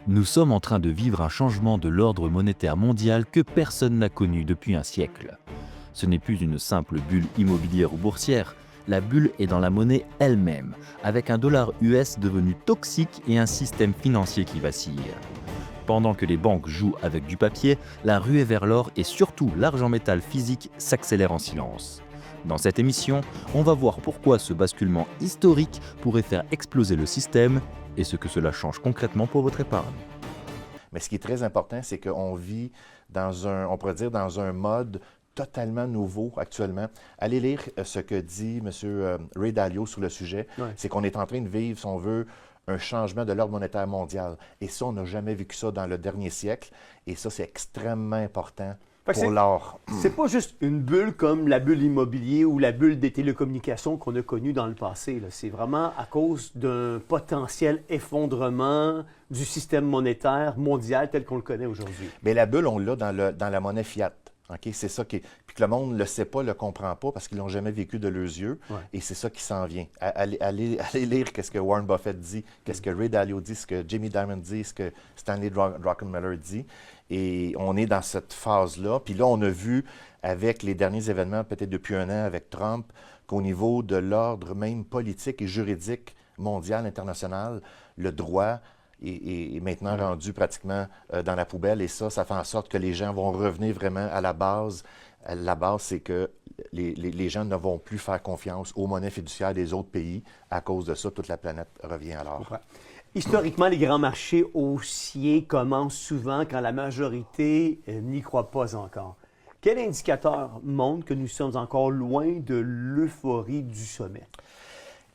Nous sommes en train de vivre un changement de l'ordre monétaire mondial que personne n'a connu depuis un siècle. Ce n'est plus une simple bulle immobilière ou boursière, la bulle est dans la monnaie elle-même, avec un dollar US devenu toxique et un système financier qui vacille. Pendant que les banques jouent avec du papier, la ruée vers l'or et surtout l'argent métal physique s'accélère en silence. Dans cette émission, on va voir pourquoi ce basculement historique pourrait faire exploser le système et ce que cela change concrètement pour votre épargne. Mais ce qui est très important, c'est qu'on vit dans on pourrait dire, dans un mode totalement nouveau actuellement. Allez lire ce que dit M. Ray Dalio sur le sujet. Ouais. C'est qu'on est en train de vivre, si on veut, un changement de l'ordre monétaire mondial. Et ça, on n'a jamais vécu ça dans le dernier siècle. Et ça, c'est extrêmement important pour l'or. C'est pas juste une bulle comme la bulle immobilier ou la bulle des télécommunications qu'on a connue dans le passé. C'est vraiment à cause d'un potentiel effondrement du système monétaire mondial tel qu'on le connaît aujourd'hui. Mais la bulle, on l'a dans la monnaie fiat. Okay? C'est ça qui est... Puis que le monde ne le sait pas, ne le comprend pas parce qu'ils ne l'ont jamais vécu de leurs yeux. Ouais. Et c'est ça qui s'en vient. Allez lire ce que Warren Buffett dit, ce que Ray Dalio dit, ce que Jamie Dimon dit, ce que Stanley Druckenmiller dit. Et on est dans cette phase-là. Puis là, on a vu avec les derniers événements, peut-être depuis un an avec Trump, qu'au niveau de l'ordre même politique et juridique mondial, international, le droit est maintenant rendu pratiquement dans la poubelle. Et ça fait en sorte que les gens vont revenir vraiment à la base. La base, c'est que les gens ne vont plus faire confiance aux monnaies fiduciaires des autres pays. À cause de ça, toute la planète revient à l'or. Ouais. Historiquement, les grands marchés haussiers commencent souvent quand la majorité n'y croit pas encore. Quel indicateur montre que nous sommes encore loin de l'euphorie du sommet?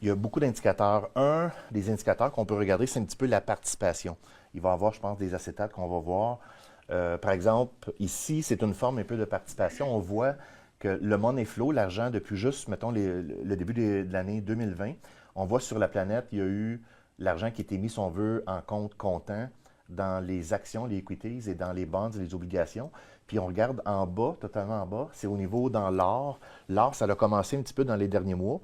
Il y a beaucoup d'indicateurs. Un des indicateurs qu'on peut regarder, c'est un petit peu la participation. Il va y avoir, je pense, des acétates qu'on va voir. Par exemple, ici, c'est une forme un peu de participation. On voit que le money flow, l'argent depuis juste, mettons, le début de l'année 2020, on voit sur la planète, il y a eu l'argent qui a été mis, si on veut, en compte comptant dans les actions, les equities et dans les bonds et les obligations. Puis on regarde en bas, totalement en bas, c'est au niveau dans l'or. L'or, ça a commencé un petit peu dans les derniers mois.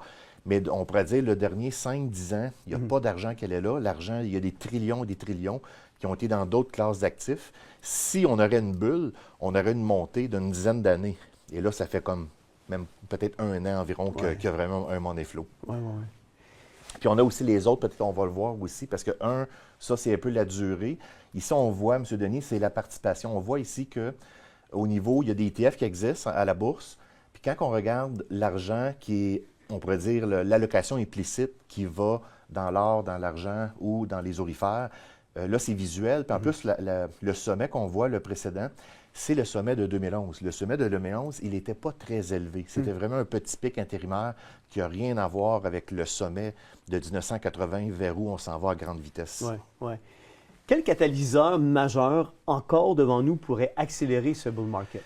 Mais on pourrait dire le dernier 5-10 ans, il n'y a pas d'argent qui est là. L'argent, il y a des trillions et des trillions qui ont été dans d'autres classes d'actifs. Si on aurait une bulle, on aurait une montée d'une dizaine d'années. Et là, ça fait comme même peut-être un an environ qu'il y a vraiment un money flow. Ouais. Puis on a aussi les autres, peut-être qu'on va le voir aussi, parce que ça, c'est un peu la durée. Ici, on voit, M. Denis, c'est la participation. On voit ici qu'au niveau, il y a des ETF qui existent à la bourse. Puis quand on regarde l'argent qui est, on pourrait dire, l'allocation implicite qui va dans l'or, dans l'argent ou dans les aurifères, là, c'est visuel. Puis en plus, le sommet qu'on voit, le précédent, c'est le sommet de 2011. Le sommet de 2011, il n'était pas très élevé. C'était vraiment un petit pic intérimaire qui n'a rien à voir avec le sommet de 1980 vers où on s'en va à grande vitesse. Oui. Quel catalyseur majeur encore devant nous pourrait accélérer ce bull market?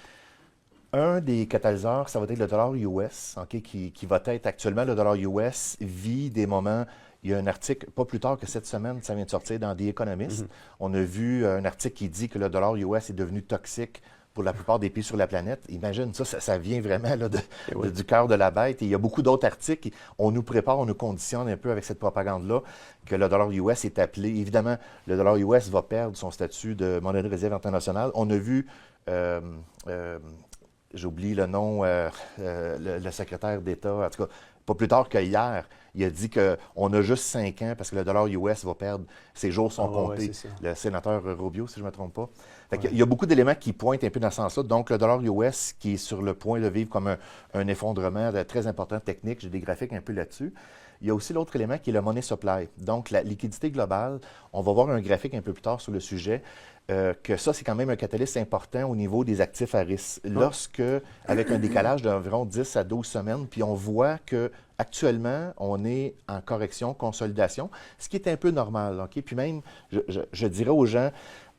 Un des catalyseurs, ça va être le dollar US, qui va être actuellement, le dollar US vit des moments. Il y a un article, pas plus tard que cette semaine, ça vient de sortir dans The Economist. On a vu un article qui dit que le dollar US est devenu toxique pour la plupart des pays sur la planète. Imagine, ça vient vraiment là, du cœur de la bête. Et il y a beaucoup d'autres articles. On nous prépare, on nous conditionne un peu avec cette propagande-là que le dollar US est appelé. Évidemment, le dollar US va perdre son statut de monnaie de réserve internationale. On a vu... j'oublie le nom, le secrétaire d'État, en tout cas, pas plus tard qu'hier, il a dit qu'on a juste 5 ans parce que le dollar US va perdre, ses jours sont comptés. Le sénateur Rubio, si je ne me trompe pas. Il y a beaucoup d'éléments qui pointent un peu dans ce sens-là. Donc, le dollar US qui est sur le point de vivre comme un effondrement très important technique, j'ai des graphiques un peu là-dessus. Il y a aussi l'autre élément qui est le money supply. Donc, la liquidité globale, on va voir un graphique un peu plus tard sur le sujet, que ça, c'est quand même un catalyste important au niveau des actifs à risque. Lorsque, avec un décalage d'environ 10 à 12 semaines, puis on voit qu'actuellement, on est en correction, consolidation, ce qui est un peu normal. Okay? Puis même, je dirais aux gens,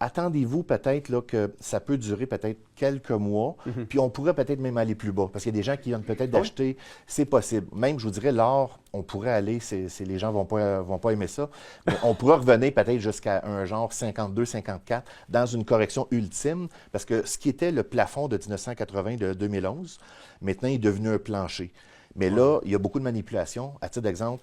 attendez-vous peut-être là, que ça peut durer peut-être quelques mois, puis on pourrait peut-être même aller plus bas, parce qu'il y a des gens qui viennent peut-être d'acheter, c'est possible. Même, je vous dirais, l'or, on pourrait aller, les gens vont pas aimer ça, mais on pourrait revenir peut-être jusqu'à un genre 52, 54 dans une correction ultime, parce que ce qui était le plafond de 1980, de 2011, maintenant est devenu un plancher. Mais là, il y a beaucoup de manipulations. À titre d'exemple,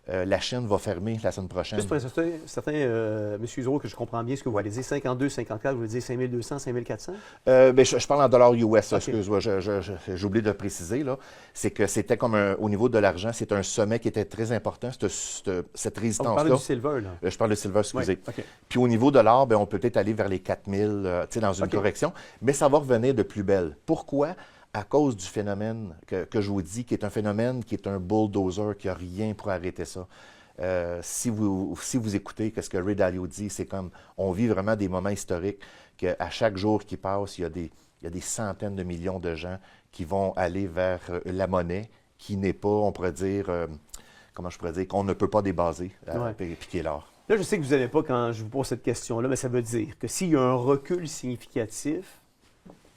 la Chine va fermer la semaine prochaine. Juste pour un certain M. Usereau, que je comprends bien ce que vous allez dire, 52, 54, vous voulez dire 5200, 5400? Je parle en dollars US, Okay. excuse-moi, j'ai oublié de préciser. C'est que c'était comme au niveau de l'argent, c'est un sommet qui était très important, cette résistance-là. Vous parlez du silver, là? Je parle de silver, excusez. Ouais, okay. Puis au niveau de l'or, on peut peut-être aller vers les 4000 dans une correction, mais ça va revenir de plus belle. Pourquoi? À cause du phénomène que je vous dis, qui est un phénomène qui est un bulldozer, qui n'a rien pour arrêter ça. Si vous écoutez ce que Ray Dalio dit, c'est comme, on vit vraiment des moments historiques, qu'à chaque jour qui passe, il y a des centaines de millions de gens qui vont aller vers la monnaie, qui n'est pas, on pourrait dire, comment je pourrais dire, qu'on ne peut pas débaser, puis qui est l'or. Là, je sais que vous n'avez pas quand je vous pose cette question-là, mais ça veut dire que s'il y a un recul significatif,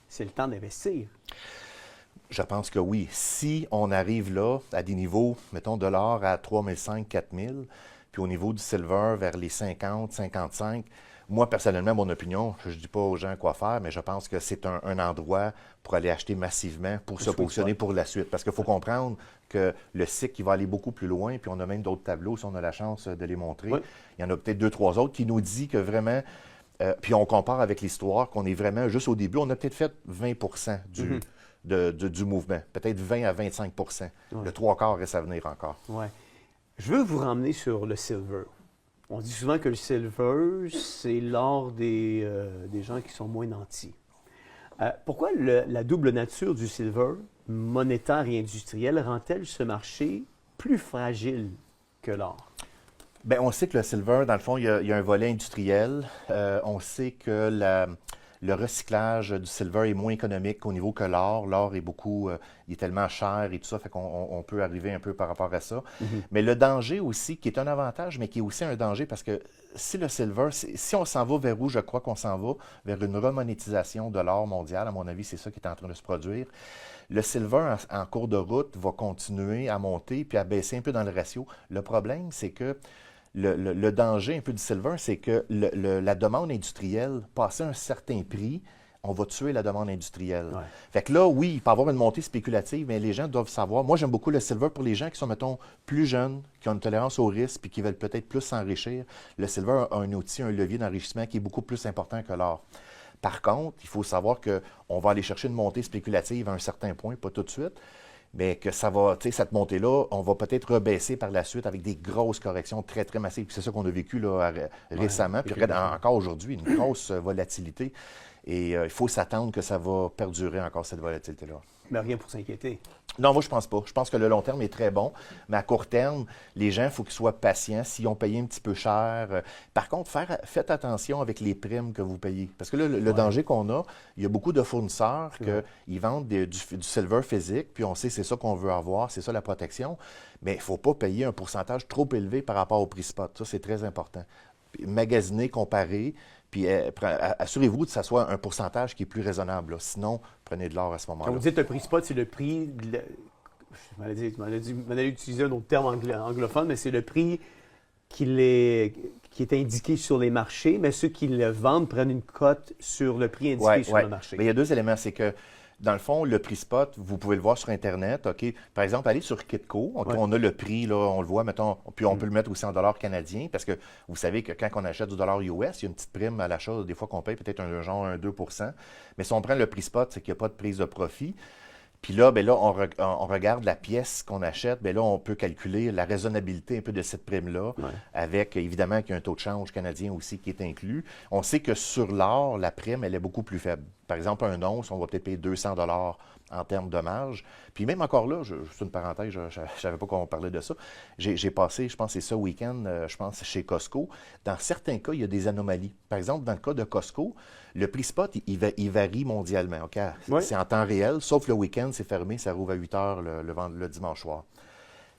c'est le temps d'investir. Je pense que oui. Si on arrive là, à des niveaux, mettons, de l'or à 3500, 4000, puis au niveau du silver vers les 50, 55, moi, personnellement, mon opinion, je ne dis pas aux gens quoi faire, mais je pense que c'est un endroit pour aller acheter massivement, pour se positionner pour la suite. Parce qu'il faut comprendre que le cycle, il va aller beaucoup plus loin, puis on a même d'autres tableaux, si on a la chance de les montrer. Oui. Il y en a peut-être 2, 3 autres qui nous disent que vraiment, puis on compare avec l'histoire, qu'on est vraiment, juste au début, on a peut-être fait 20 du mouvement, peut-être 20 à 25 Le 3/4 reste à venir encore. Oui. Je veux vous ramener sur le silver. On dit souvent que le silver, c'est l'or des gens qui sont moins nantis. Pourquoi la double nature du silver, monétaire et industriel, rend-elle ce marché plus fragile que l'or? Bien, on sait que le silver, dans le fond, il y a un volet industriel. On sait que le recyclage du silver est moins économique au niveau que l'or. L'or est beaucoup, il est tellement cher et tout ça, fait qu'on peut arriver un peu par rapport à ça. Mais le danger aussi, qui est un avantage, mais qui est aussi un danger, parce que si le silver, si on s'en va vers où je crois qu'on s'en va, vers une remonétisation de l'or mondial, à mon avis, c'est ça qui est en train de se produire. Le silver, en cours de route, va continuer à monter puis à baisser un peu dans le ratio. Le problème, c'est que le danger un peu du silver, c'est que la demande industrielle, passé un certain prix, on va tuer la demande industrielle. Ouais. Fait que là, oui, il peut y avoir une montée spéculative, mais les gens doivent savoir. Moi, j'aime beaucoup le silver pour les gens qui sont, mettons, plus jeunes, qui ont une tolérance au risque puis qui veulent peut-être plus s'enrichir. Le silver a un outil, un levier d'enrichissement qui est beaucoup plus important que l'or. Par contre, il faut savoir qu'on va aller chercher une montée spéculative à un certain point, pas tout de suite, mais que ça va, tu sais, cette montée-là, on va peut-être rebaisser par la suite avec des grosses corrections très, très massives. Puis c'est ça qu'on a vécu là, récemment. Puis regarde, encore aujourd'hui, une grosse volatilité. Et il faut s'attendre que ça va perdurer encore, cette volatilité-là. Mais rien pour s'inquiéter. Non, moi, je pense pas. Je pense que le long terme est très bon, mais à court terme, les gens, il faut qu'ils soient patients. S'ils ont payé un petit peu cher. Par contre, faites attention avec les primes que vous payez. Parce que là, le danger qu'on a, il y a beaucoup de fournisseurs qui vendent du silver physique, puis on sait c'est ça qu'on veut avoir, c'est ça la protection, mais il ne faut pas payer un pourcentage trop élevé par rapport au prix spot. Ça, c'est très important. Magasiner, comparer, puis assurez-vous que ça soit un pourcentage qui est plus raisonnable. Là. Sinon, prenez de l'or à ce moment-là. Quand vous dites le prix spot, c'est le prix... Je m'en allais utiliser un autre terme anglophone, mais c'est le prix qui est indiqué sur les marchés, mais ceux qui le vendent prennent une cote sur le prix indiqué sur le marché. Mais il y a 2 éléments. C'est que, dans le fond, le prix spot, vous pouvez le voir sur Internet. OK? Par exemple, allez sur Kitco. On a le prix, là, on le voit, mettons, puis on peut le mettre aussi en dollars canadiens, parce que vous savez que quand on achète du dollar US, il y a une petite prime à l'achat, des fois qu'on paye peut-être un 2 %. Mais si on prend le prix spot, c'est qu'il n'y a pas de prise de profit. Puis là, bien là, on regarde la pièce qu'on achète. Bien là, on peut calculer la raisonnabilité un peu de cette prime-là, avec, évidemment, qu'il y a un taux de change canadien aussi qui est inclus. On sait que sur l'or, la prime, elle est beaucoup plus faible. Par exemple, un once, on va peut-être payer 200 $ en termes de marge. Puis même encore là, c'est une parenthèse, je ne savais pas qu'on parlait de ça. J'ai passé, je pense que c'est ce week-end, je pense, chez Costco. Dans certains cas, il y a des anomalies. Par exemple, dans le cas de Costco, le prix spot, il varie mondialement. Okay? C'est en temps réel, sauf le week-end, c'est fermé, ça rouvre à 8 heures le dimanche soir.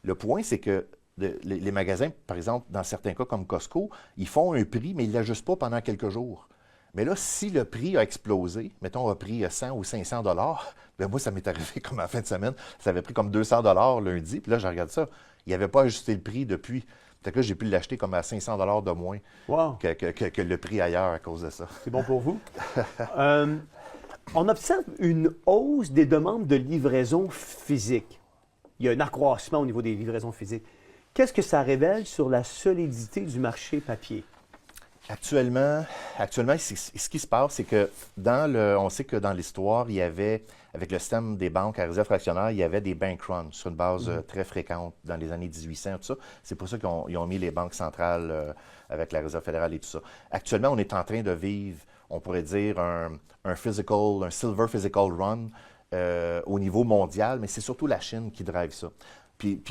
Le point, c'est que les magasins, par exemple, dans certains cas comme Costco, ils font un prix, mais ils ne l'ajustent pas pendant quelques jours. Mais là, si le prix a explosé, mettons, a pris 100 ou 500 $, bien moi, ça m'est arrivé comme en fin de semaine, ça avait pris comme 200 $ lundi, puis là, je regarde ça, il n'avait pas ajusté le prix depuis. Fait que là, j'ai pu l'acheter comme à 500 $ de moins que le prix ailleurs à cause de ça. C'est bon pour vous? On observe une hausse des demandes de livraison physique. Il y a un accroissement au niveau des livraisons physiques. Qu'est-ce que ça révèle sur la solidité du marché papier? Actuellement, ce qui se passe, c'est que on sait que dans l'histoire, il y avait, avec le système des banques à réserve fractionnaire, il y avait des bank runs sur une base très fréquente dans les années 1800, tout ça. C'est pour ça qu'ils ont mis les banques centrales avec la Réserve fédérale et tout ça. Actuellement, on est en train de vivre, on pourrait dire, un silver physical run au niveau mondial, mais c'est surtout la Chine qui drive ça. Puis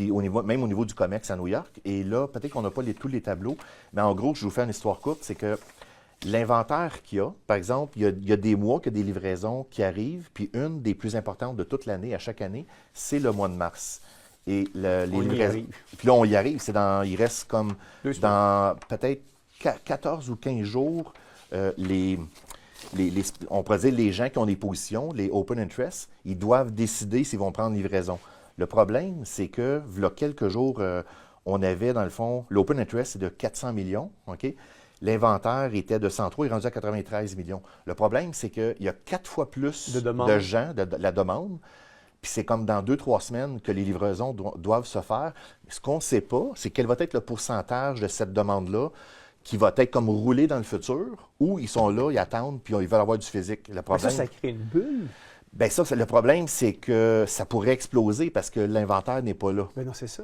même au niveau du COMEX à New York. Et là, peut-être qu'on n'a pas tous les tableaux, mais en gros, je vous fais une histoire courte, c'est que l'inventaire qu'il y a, par exemple, il y a des mois qu'il y a des livraisons qui arrivent, puis une des plus importantes de toute l'année, à chaque année, c'est le mois de mars. Et les livraisons. Puis là, on y arrive. Il reste comme dans peut-être 14 ou 15 jours, on pourrait dire les gens qui ont des positions, les open interest, ils doivent décider s'ils vont prendre livraison. Le problème, c'est que, il y a quelques jours, on avait, dans le fond, l'open interest, c'est de 400 millions, OK? L'inventaire était de 103, il est rendu à 93 millions. Le problème, c'est qu'il y a 4 fois plus de gens, de la demande, puis c'est comme dans 2-3 semaines que les livraisons doivent se faire. Ce qu'on ne sait pas, c'est quel va être le pourcentage de cette demande-là qui va être comme roulée dans le futur, ou ils sont là, ils attendent, puis ils veulent avoir du physique. Le problème, ça crée une bulle? Bien, le problème, c'est que ça pourrait exploser parce que l'inventaire n'est pas là. Bien non, c'est ça.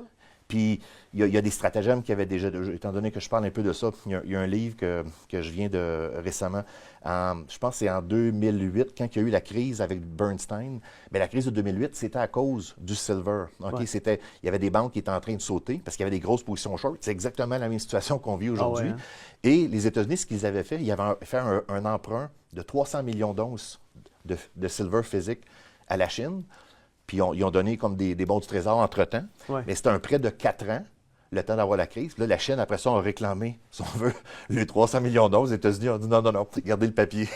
Puis, il y a des stratagèmes qui avaient déjà, étant donné que je parle un peu de ça, il y a un livre que je viens de récemment, je pense que c'est en 2008, quand il y a eu la crise avec Bernstein. Bien, la crise de 2008, c'était à cause du silver. Okay? Il y avait des banques qui étaient en train de sauter parce qu'il y avait des grosses positions short. C'est exactement la même situation qu'on vit aujourd'hui. Ah ouais, hein? Et les États-Unis, ce qu'ils avaient fait, ils avaient fait un emprunt de 300 millions d'onces de silver physique à la Chine. Puis ils ont donné comme des bons du trésor entre-temps. Ouais. Mais c'était un prêt de 4 ans, le temps d'avoir la crise. Là, la Chine, après ça, a réclamé, si on veut, les 300 millions d'onces. Les États-Unis ont dit non, gardez le papier.